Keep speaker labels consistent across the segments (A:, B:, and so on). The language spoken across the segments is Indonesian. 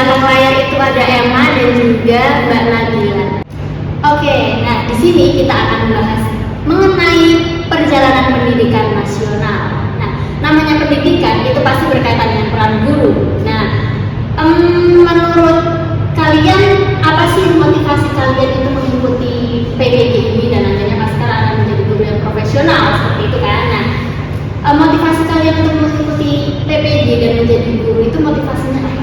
A: belakang layar itu ada Emma dan juga Mbak Nabila. Oke, nah di sini kita akan membahas mengenai perjalanan pendidikan nasional. Nah, namanya pendidikan itu pasti berkaitan dengan peran guru. Nah, menurut kalian apa sih motivasi kalian itu mengikuti PBG ini dan nantinya pasti kalian akan menjadi guru yang profesional seperti itu kan? Nah, motivasi kalian untuk mengikuti PPG dan menjadi guru itu motivasinya apa?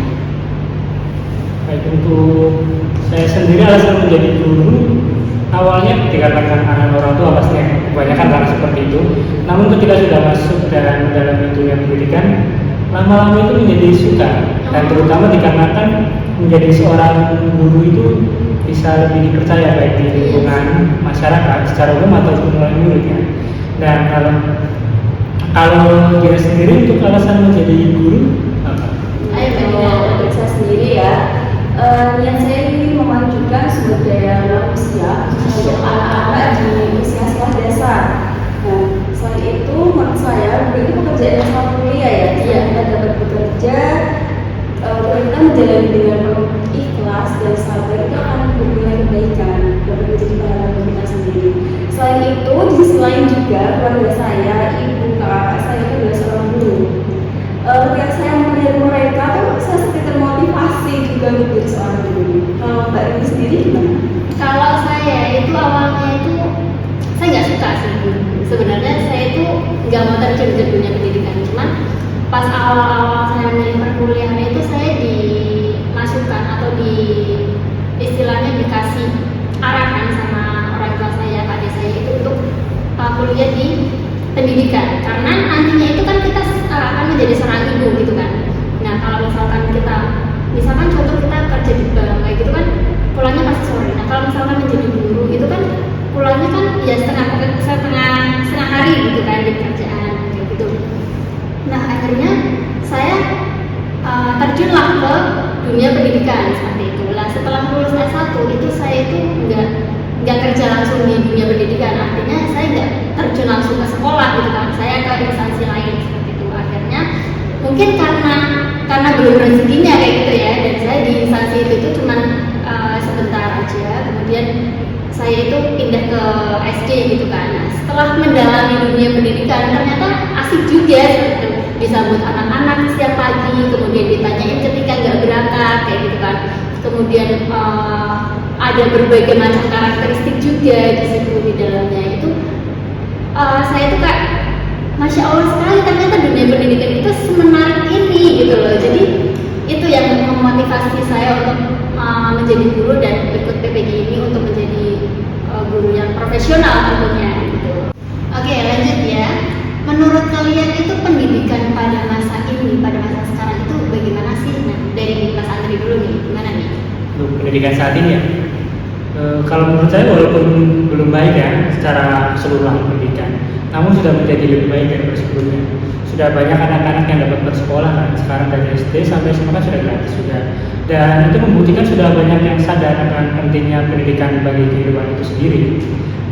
B: Baik, untuk saya sendiri alasan menjadi guru awalnya dikarenakan anak orang tua pastinya kebanyakan karena seperti itu. Namun ketika sudah masuk dan dalam dunia pendidikan, lama-lama itu menjadi suka, dan terutama dikarenakan menjadi seorang guru itu bisa lebih dipercaya baik di lingkungan masyarakat secara umum ataupun oleh muridnya. Dan kalau dia sendiri untuk alasan menjadi guru apa?
C: Untuk saya sendiri ya, niat saya ingin memajukan sumber daya manusia untuk anak-anak di usia sekolah dasar. Nah, selain itu menurut saya ini pekerjaan yang sangat mulia ya. Kita dapat bekerja, kita menjalani dengan penuh ikhlas dan sabar, itu akan memberikan kebaikan dan menjadi pahala bagi kita sendiri. Selain itu, di sisi lain juga keluarga saya, ibu, kakak saya itu adalah seorang guru. Ketika saya melihat mereka tuh saya seperti termotivasi juga menjadi seorang guru. Kalau Mbak ini sendiri gimana?
A: Kalau saya itu awalnya itu saya nggak suka sih. Sebenarnya saya itu nggak mau terjun ke dunia pendidikan, cuman pas awal-awal saya memilih perkuliahan itu saya dimasukkan atau istilahnya dikasih arahan sama orang tua saya, adik saya itu untuk kuliah di pendidikan, karena nantinya itu kan kita akan menjadi seorang ibu gitu kan. Nah, kalau misalkan contoh kita kerja di bank kayak gitu kan pulangnya pasti sore. Nah, kalau misalkan menjadi guru itu kan pulangnya kan ya setengah hari gitu kan di pekerjaan kayak gitu. Nah, akhirnya saya terjunlah ke dunia pendidikan seperti itu. Nah, setelah lulus S1 itu saya itu nggak kerja langsung di dunia pendidikan, artinya saya nggak terjun langsung ke sekolah gitu kan, saya ke instansi lain seperti itu. Akhirnya mungkin karena belum rezekinya kayak gitu ya, dan saya di instansi itu cuman sebentar aja, kemudian saya itu pindah ke SD gitu kan. Nah, setelah mendalami dunia pendidikan ternyata asik juga gitu, disambut anak-anak setiap pagi, kemudian ditanyain ketika nggak berangkat kayak gitu kan. Kemudian ada berbagai macam karakteristik juga di situ di dalamnya itu. Saya tuh kayak Masya Allah sekali, ternyata dunia pendidikan itu semenarik ini gitu loh. Jadi itu yang memotivasi saya untuk menjadi guru dan ikut PPG ini untuk menjadi guru yang profesional tentunya gitu. Oke, lanjut ya. Menurut kalian itu pendidikan pada masa ini, pada masa sekarang itu bagaimana sih? Nah, dari Mas Andri dulu nih, gimana nih?
B: Untuk pendidikan saat ini ya, kalau menurut saya walaupun belum baik ya secara keseluruhan pendidikan, namun sudah menjadi lebih baik dari sebelumnya. Sudah banyak anak-anak yang dapat bersekolah kan, sekarang dari SD sampai SMA kan sudah gratis sudah. Dan itu membuktikan sudah banyak yang sadar akan pentingnya pendidikan bagi kehidupan itu sendiri.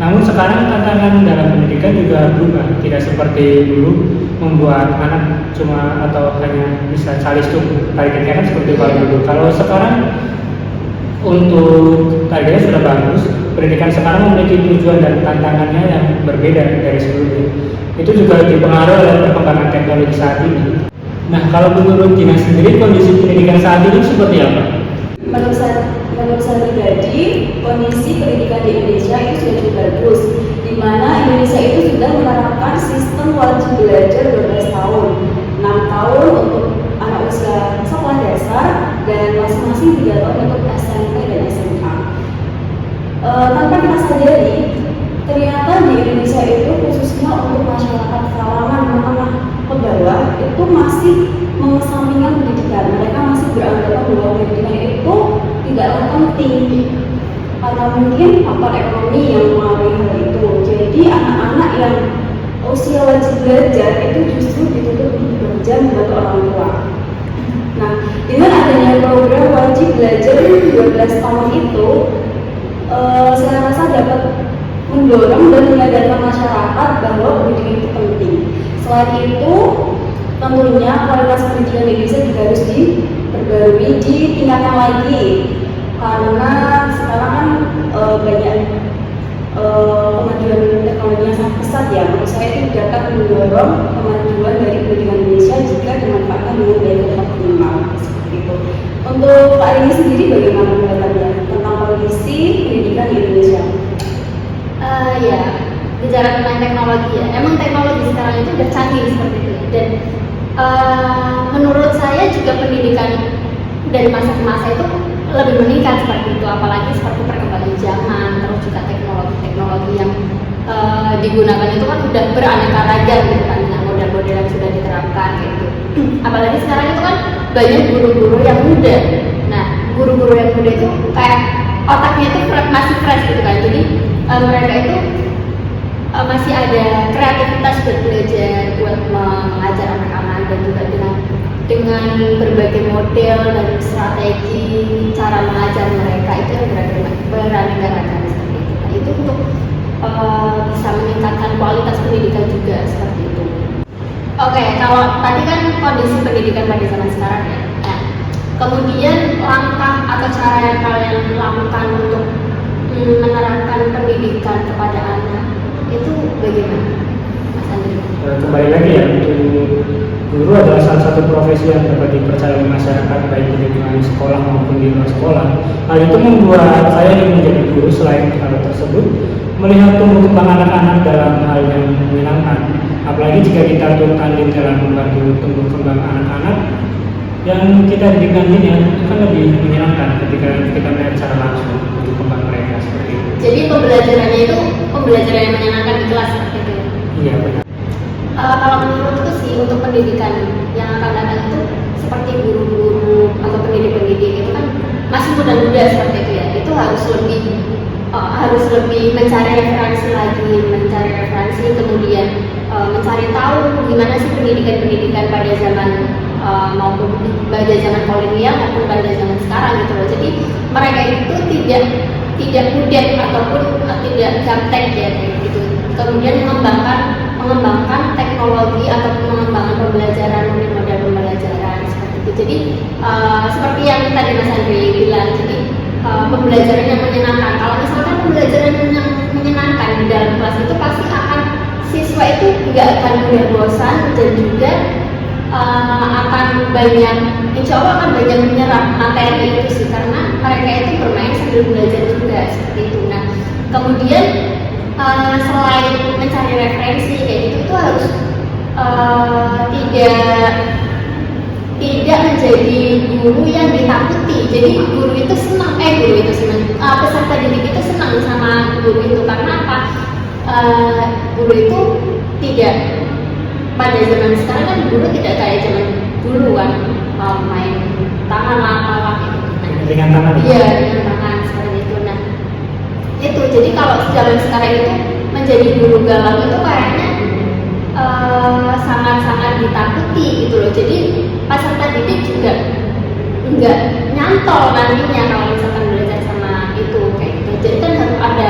B: Namun sekarang tantangan dalam pendidikan juga berubah, tidak seperti dulu membuat anak cuma atau hanya bisa calistung targetnya kan seperti dulu. Kalau sekarang untuk targetnya sudah bagus, pendidikan sekarang memiliki tujuan dan tantangannya yang berbeda dari sebelumnya. Itu juga dipengaruhi oleh perkembangan teknologi saat ini. Nah, kalau menurut Dina sendiri kondisi pendidikan saat ini seperti apa?
C: Menurut saya pribadi, kondisi pendidikan di Indonesia itu sudah cukup bagus, di mana Indonesia itu sudah menerapkan sistem wajib belajar 12 tahun, 6 tahun untuk anak usia sekolah dasar dan masing-masing 3 tahun untuk SMP dan SMA. Tanpa kita sadari, ternyata di Indonesia itu khususnya untuk masyarakat kalangan menengah ke bawah itu masih mengesampingkan pendidikan. Mereka masih beranggapan bahwa pendidikan itu tidaklah penting karena mungkin faktor ekonomi yang mengaruhi hal itu. Jadi anak-anak yang usia wajib belajar itu justru dituntut bekerja membantu orang tua. Nah, dengan adanya program wajib belajar 12 tahun itu, saya rasa dapat mendorong dan menyadarkan masyarakat bahwa pendidikan itu penting. Selain itu, tentunya kualitas pendidikan di Indonesia juga harus diperbarui, ditingkatkan lagi karena sekarang kan banyak kemajuan teknologi yang sangat pesat ya. Menurut saya itu dapat mendorong kemajuan dari pendidikan Indonesia jika dimanfaatkan dengan baik dan optimal seperti itu. Untuk Pak Rini sendiri bagaimana pendapatnya tentang kondisi pendidikan di Indonesia?
A: Ya, bicara tentang teknologi ya, emang teknologi sekarang itu udah canggih seperti itu. Dan menurut saya juga pendidikan dari masa ke masa itu lebih meningkat seperti itu, apalagi seperti perkembangan zaman, terus juga teknologi yang digunakan itu kan udah beraneka ragam gitu kan, dengan model-model yang sudah diterapkan kayak gitu. Apalagi sekarang itu kan banyak guru-guru yang muda. Nah, guru-guru yang muda itu kayak otaknya itu masih fresh gitu kan, jadi mereka itu masih ada kreativitas buat belajar, buat mengajar anak-anak, dan juga dengan berbagai model dan strategi cara mengajar mereka itu yang beraneka ragam seperti itu. Nah, itu untuk bisa meningkatkan kualitas pendidikan juga seperti itu. Oke, kalau tadi kan kondisi pendidikan pada zaman sekarang ya. Nah, kemudian langkah atau cara yang kalian lakukan untuk menerapkan pendidikan kepada anak itu bagaimana, Mas Andri?
B: Kembali lagi ya, untuk guru adalah salah satu profesi yang dapat dipercaya oleh masyarakat baik di lingkungan sekolah maupun di luar sekolah. Hal itu membuat saya ingin menjadi guru. Selain hal tersebut, melihat tumbuh kembang anak-anak dalam hal yang menyenangkan. Apalagi jika kita turut andil dalam membantu tumbuh kembang anak-anak yang kita didik nantinya, itu kan lebih menyenangkan ketika kita melihat secara langsung tumbuh kembang mereka seperti itu.
A: Jadi pembelajarannya itu pembelajaran yang menyenangkan di kelas seperti itu.
B: Iya benar.
A: Kalau menurutku sih untuk pendidikan yang akan datang itu seperti guru-guru atau pendidik-pendidik itu kan masih muda-muda seperti itu ya. Itu harus lebih mencari referensi, kemudian mencari tahu gimana sih pendidikan pada zaman maupun pada zaman kolonial maupun pada zaman sekarang gitu loh. Jadi mereka itu tidak mudah ataupun tidak gaptek ya kayak gitu. Kemudian mengembangkan teknologi atau mengembangkan pembelajaran, model pembelajaran seperti itu. Jadi seperti yang tadi Mas Andri bilang, jadi pembelajaran yang menyenangkan. Kalau misalkan pembelajaran yang menyenangkan di dalam kelas itu pasti akan siswa itu nggak akan mudah bosan dan juga akan banyak, insya Allah akan banyak menyerap materi itu sih, karena mereka itu bermain sambil belajar juga seperti itu. Nah, kemudian selain mencari referensi kayak gitu, itu harus tidak menjadi guru yang ditakuti. Jadi guru itu senang, peserta didik itu senang sama guru itu karena apa? Guru itu tidak, pada zaman sekarang kan guru tidak kayak zaman dulu kan, main tangan apa gitu.
B: Dengan tangan.
A: Iya, dengan tangan seperti itu. Nah, itu jadi kalau zaman sekarang itu menjadi guru galak itu kayaknya sangat-sangat ditakuti gitu loh. Jadi peserta didik juga nggak nyantol nantinya kalau misalkan belajar sama itu kayak gitu. Jadi kan harus ada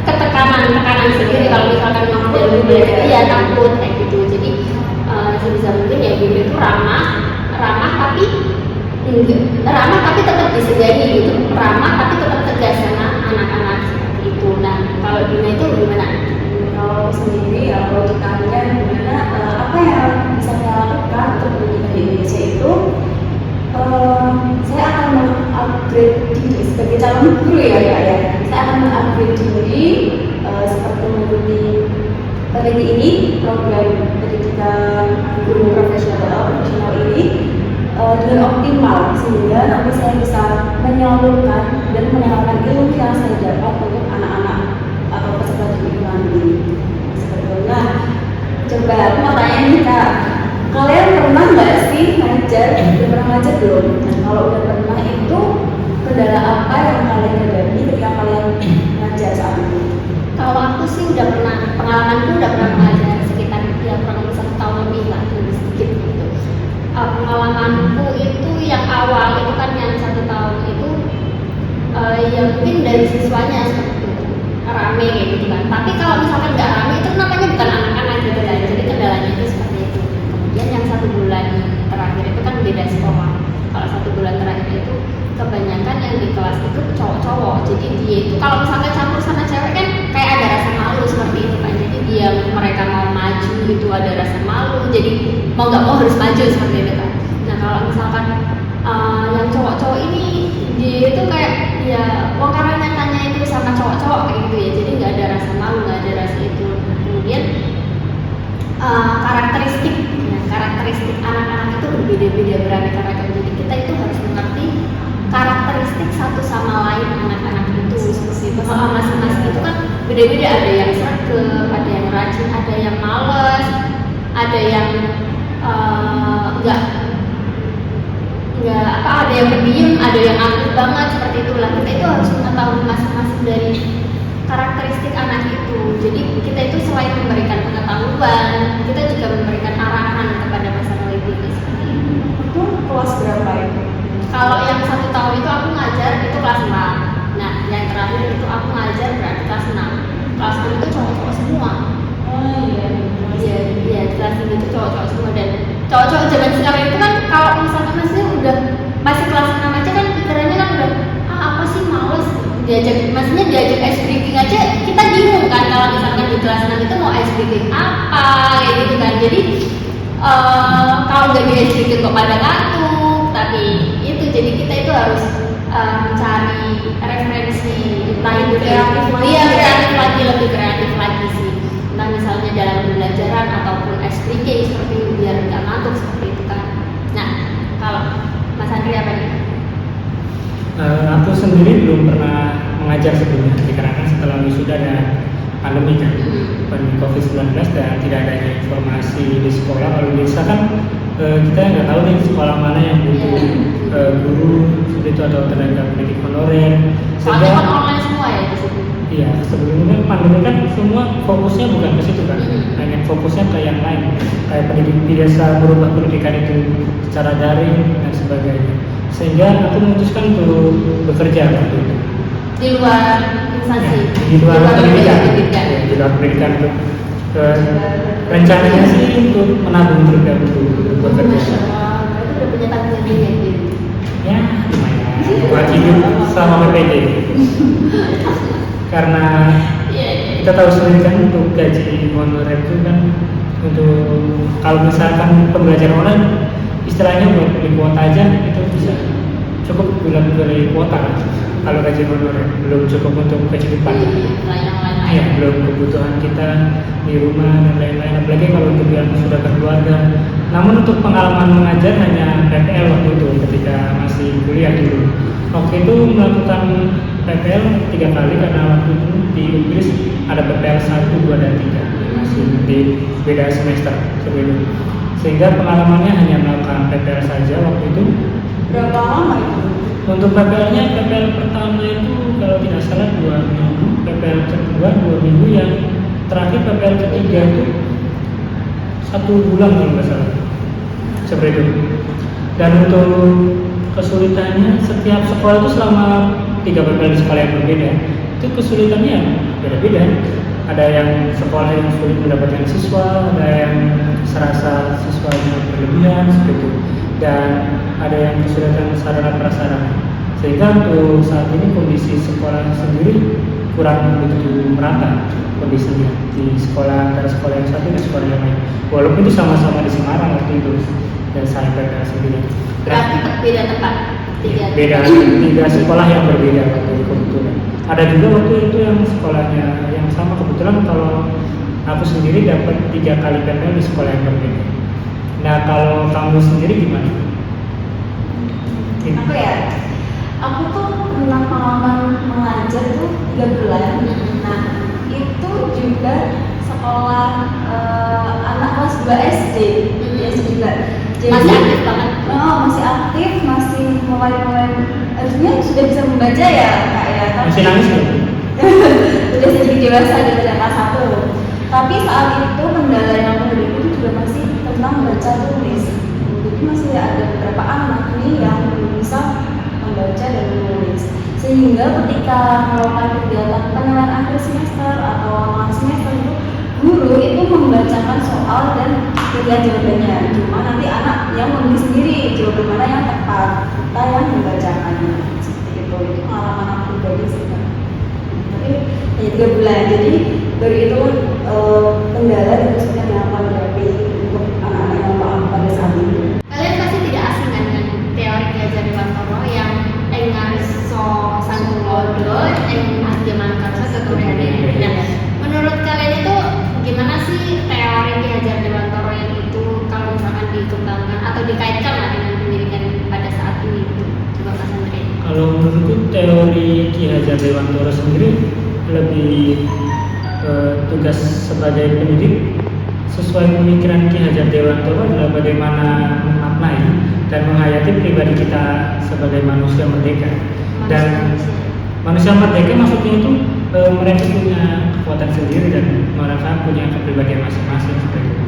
A: tekanan sendiri kalau misalkan mau belajar, ya takut kayak gitu. Jadi sebisa mungkin ya guru itu ramah tapi tetap disegani gitu, ramah tapi tetap tegas sama anak-anak seperti itu. Nah, kalau Dina itu gimana?
C: Kalau sendiri ya, kalau ditanya gimana, apa yang bisa saya lakukan untuk pendidikan di Indonesia itu, saya akan mengupgrade diri sebagai calon guru ya Kak ya. Saya akan mengupgrade diri seperti mengikuti peneliti ini, program pendidikan guru profesional ini dengan optimal, sehingga nanti saya bisa menyalurkan dan menyalurkan ilmu yang saya dapat untuk anak-anak atau peserta didik nanti. Sebetulnya, coba aku mau tanya nih Kak, kalian pernah nggak sih ngajar? Udah pernah ngajar belum? Nah, kalau udah pernah itu kendala apa yang kalian hadapi ketika kalian ngajar saat itu?
A: Kalau aku sih udah pernah, pengalamanku udah pernah mengajar sekitar kurang lebih 1 tahun lebih lah, lebih sedikit gitu. Pengalamanku itu yang awal itu kan yang 1 tahun itu ya mungkin dari siswanya seperti itu, rame kayak gitu kan. Tapi kalau misalkan nggak rame itu namanya bukan anak-anak gitu kan. Jadi kendalanya itu seperti itu. Kemudian yang 1 bulan terakhir itu kan beda sekolah. Kalau 1 bulan dia itu kalau misalkan campur sama cewek kan kayak ada rasa malu seperti itu kan. Jadi dia mereka mau maju itu ada rasa malu, jadi mau nggak mau harus maju seperti itu kan. Nah kalau misalkan yang cowok-cowok ini dia itu kayak ya karena nyatanya itu sama cowok-cowok kayak gitu ya, jadi nggak ada rasa malu, nggak ada rasa itu. Kemudian karakteristik anak-anak itu berbeda-beda, beraneka ragam. Jadi kita itu harus mengerti karakteristik satu sama lain anak-anak itu seperti itu. Masing-masing itu kan beda-beda, ada yang sergap, ada yang rajin, ada yang malas, ada yang ada yang pendiam, ada yang aktif banget seperti itulah. Kita itu harus mengetahui masing-masing dari karakteristik anak itu. Jadi kita itu selain memberikan pengetahuan, kita juga memberikan arahan kepada pasangan didik.
C: Itu kelas berapa itu?
A: Kalau yang 1 tahun itu aku ngajar itu kelas 4. Nah, yang terakhir itu aku ngajar berarti kelas 6. Kelas 6 itu cowok-cowok semua.
C: Oh iya.
A: Iya, kelas 6 itu cowok-cowok semua. Dan cowok-cowok zaman sekarang itu kan kalau misalkan masih kelas 6 aja kan pikirannya kan udah apa sih males maksudnya diajak ice breaking aja kita bingung kan kalau misalkan di kelas 6 itu mau ice breaking apa kayak gitu kan. Jadi kalau nggak di ice breaking kok pada ngantuk, tapi itu jadi kita itu harus mencari referensi entah itu lebih kreatif lagi sih, entah misalnya dalam pembelajaran ataupun ice breaking seperti itu biar nggak ngantuk seperti itu kan. Nah kalau Mas Andri apa nih?
B: Aku sendiri belum pernah mengajar sebelumnya, dikarenakan setelah wisuda dan pandemi kan, pandemi COVID-19 dan tidak adanya informasi di sekolah. Kalau di desa kan kita nggak tahu nih sekolah mana yang butuh guru seperti itu atau tenaga pendidik honorer.
A: Soalnya kan online semua ya di situ.
B: Iya, sebelumnya pandemi kan semua fokusnya bukan ke situ kan, hanya fokusnya ke yang lain, kayak pendidik biasa berubah pendidikan itu secara daring dan sebagainya. Sehingga aku memutuskan untuk bekerja waktu itu.
A: Di luar instansi.
B: Di luar pendidikan. Di luar pendidikan untuk rencananya sih untuk menabung terlebih dahulu bekerja.
A: Masya Allah, itu udah punya tanggung jawab gitu.
B: Ya, lumayan. Buat hidup selama PPJ. Karena kita tahu sendiri kan untuk gaji honorer itu kan untuk kalau misalkan pembelajaran online istilahnya buat beli kuota aja itu bisa cukup bulan beli kuota kan. Kalau gaji honorer belum cukup untuk kehidupan. Ya, belum kebutuhan kita di rumah dan lain-lain. Apalagi kalau untuk yang sudah berkeluarga. Namun untuk pengalaman mengajar hanya PPL waktu itu ketika masih kuliah dulu. Waktu itu melakukan PPL 3 kali karena waktu itu di Inggris ada PPL 1, 2, dan 3 masih di beda semester sebelum. Sehingga pengalamannya hanya melakukan PPL saja waktu itu.
C: Berapa lama itu?
B: Untuk PPL-nya, PPL pertama itu kalau tidak salah 2 minggu, PPL kedua 2 minggu, yang terakhir PPL ketiga itu 1 bulan kalau nggak salah seperti itu. Dan untuk kesulitannya setiap sekolah itu selama 3 PPL di sekolah yang berbeda itu kesulitannya beda-beda. Ada yang sekolah yang sulit mendapatkan siswa, ada yang serasa siswanya berlebihan seperti itu, dan ada yang kesulitan sarana prasarana. Sehingga untuk saat ini kondisi sekolah sendiri kurang begitu merata kondisinya di sekolah antara sekolah yang satu dan sekolah yang lain. Walaupun itu sama-sama di Semarang waktu itu dan saya PPL sendiri.
A: Berarti beda tempat.
B: Beda 3 sekolah yang berbeda waktu itu kebetulan. Ada juga waktu itu yang sekolahnya yang sama, kebetulan kalau aku sendiri dapat 3 kali PPL di sekolah yang berbeda. Nah kalau kamu sendiri gimana?
C: Apa ya? Aku tuh pernah pengalaman mengajar tuh 3 bulan. Nah itu juga sekolah anak kelas 2 SD ya juga. Jadi,
A: masih aktif banget.
C: Masih aktif, masih mulai harusnya sudah bisa membaca ya kak ya.
B: Masih nangis kan?
C: Sudah sedikit dewasa gitu ya kelas 1. Tapi saat itu kendala yang aku hadapi itu juga masih tentang baca tulis. Jadi masih ada beberapa anak nih yang belum bisa membaca dan menulis. Sehingga ketika melakukan kegiatan penilaian akhir semester atau awal semester itu guru itu membacakan soal dan pilihan jawabannya. Cuma nanti anak yang memilih sendiri jawaban mana yang tepat, kita yang membacakannya. Seperti itu pengalaman aku pribadi sih. Tapi hanya 3 bulan. Jadi dari itu kendala dan kesulitan yang akan dihadapi untuk anak-anak yang paham pada saat itu.
A: Kalian pasti tidak asing kan dengan teori Ki Hajar Dewantara yang engarso sanggulodo, agyaman karsa keturunan. Nah, menurut kalian itu gimana sih teori Ki Hajar Dewantara yang itu kalau misalkan dikembangkan atau dikaitkan lah dengan pendidikan pada saat ini? Coba Mas Andre.
B: Kalau menurutku teori Ki Hajar Dewantara sendiri lebih tugas sebagai pendidik sesuai pemikiran Ki Hajar Dewantara adalah bagaimana memaknai dan menghayati pribadi kita sebagai manusia merdeka. Dan manusia merdeka maksudnya itu mereka punya kekuatan sendiri dan mereka punya kepribadian masing-masing seperti itu.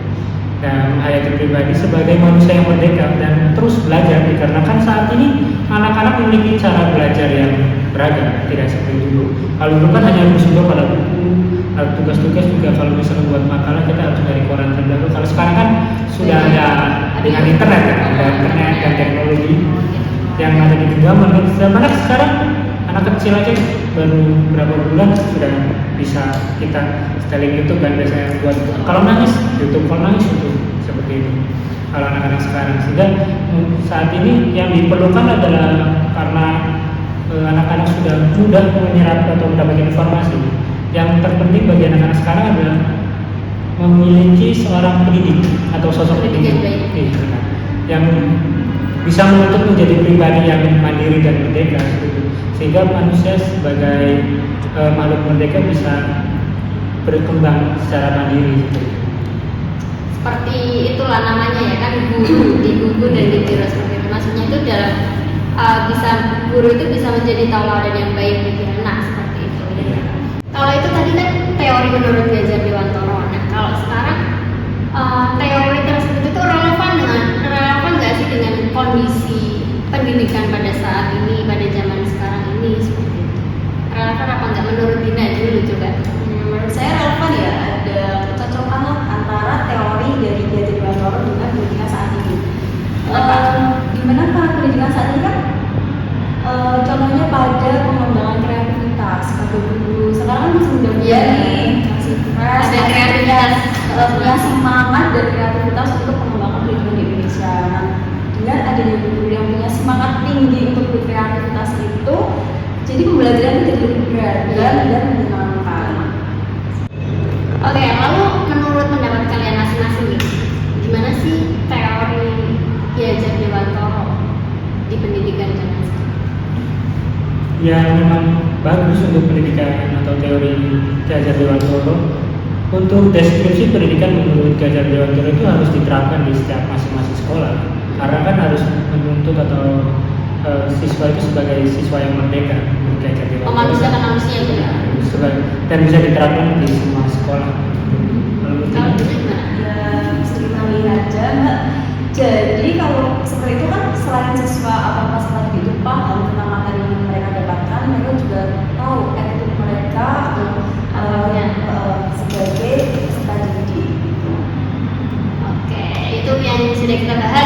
B: Dan menghayati pribadi sebagai manusia yang merdeka dan terus belajar dikarenakan saat ini anak-anak memiliki cara belajar yang beragam, tidak seperti dulu. Kalau dulu kan hanya bersumber pada buku, tugas-tugas juga kalau misalnya buat makalah kita harus dari koran terdahulu. Kalau sekarang kan sudah ada dengan internet kan, ada internet dan teknologi yang ada di genggaman. Zaman sekarang anak kecil aja baru berapa bulan sudah bisa kita seteling YouTube dan biasanya buat kalau nangis YouTube, kalau nangis YouTube seperti itu. Kalau anak-anak sekarang sehingga saat ini yang diperlukan adalah karena anak-anak sudah mudah menyerap atau mendapatkan informasi. Yang terpenting bagi anak-anak sekarang adalah memiliki seorang pendidik atau sosok pendidik yang bisa menuntut menjadi pribadi yang mandiri dan merdeka gitu. Sehingga manusia sebagai makhluk merdeka bisa berkembang secara mandiri gitu.
A: Seperti itulah namanya ya kan, guru digugu dan ditiru seperti itu. Maksudnya itu dalam bisa guru itu bisa menjadi tauladan yang baik bagi anak seperti itu. Kalau itu tadi kan teori menurut Ki Hajar Dewantara. Nah, kalau sekarang teori tersebut itu relevan nggak sih dengan kondisi pendidikan pada saat ini, pada zaman sekarang ini seperti itu? Relevan apa nggak menurut Dina dulu coba?
C: Menurut saya relevan ya, ada kecocokan antara teori dari Ki Hajar Dewantara dengan pendidikan saat ini. Dimana para pendidikan saat ini kan contohnya pada pengembangan kreativitas pada guru sekarang kan masih muda nih, masih fresh,
A: Ada kreativitas.
C: punya semangat dan kreativitas untuk mengembangkan pendidikan di Indonesia. Nah, dengan adanya guru yang punya semangat tinggi untuk berkreativitas itu, jadi pembelajaran menjadi lebih beragam dan menyenangkan.
A: Oke, lalu menurut pendapat kalian masing-masing nih, gimana sih teori Ki Hajar Dewantara di pendidikan zaman sekarang?
B: Ya memang bagus untuk pendidikan atau teori Ki Hajar Dewantara. Untuk deskripsi pendidikan menurut Ki Hajar Dewantara itu harus diterapkan di setiap masing-masing sekolah, karena kan harus menuntut atau siswa itu sebagai siswa yang merdeka menurut Ki Hajar Dewantara.
A: Memanusiakan manusia gitu ya.
B: Dan bisa diterapkan di semua sekolah. Kalau menurut
A: Kalau
B: Dina?
A: itu gimana?
C: Ya, bisa kita lihat aja Mbak. Jadi kalau seperti itu kan selain siswa apakah setelah itu paham tentang materi yang mereka dapatkan, mereka juga tahu attitude mereka sebagai peserta didik.
A: Oke, itu yang sudah kita bahas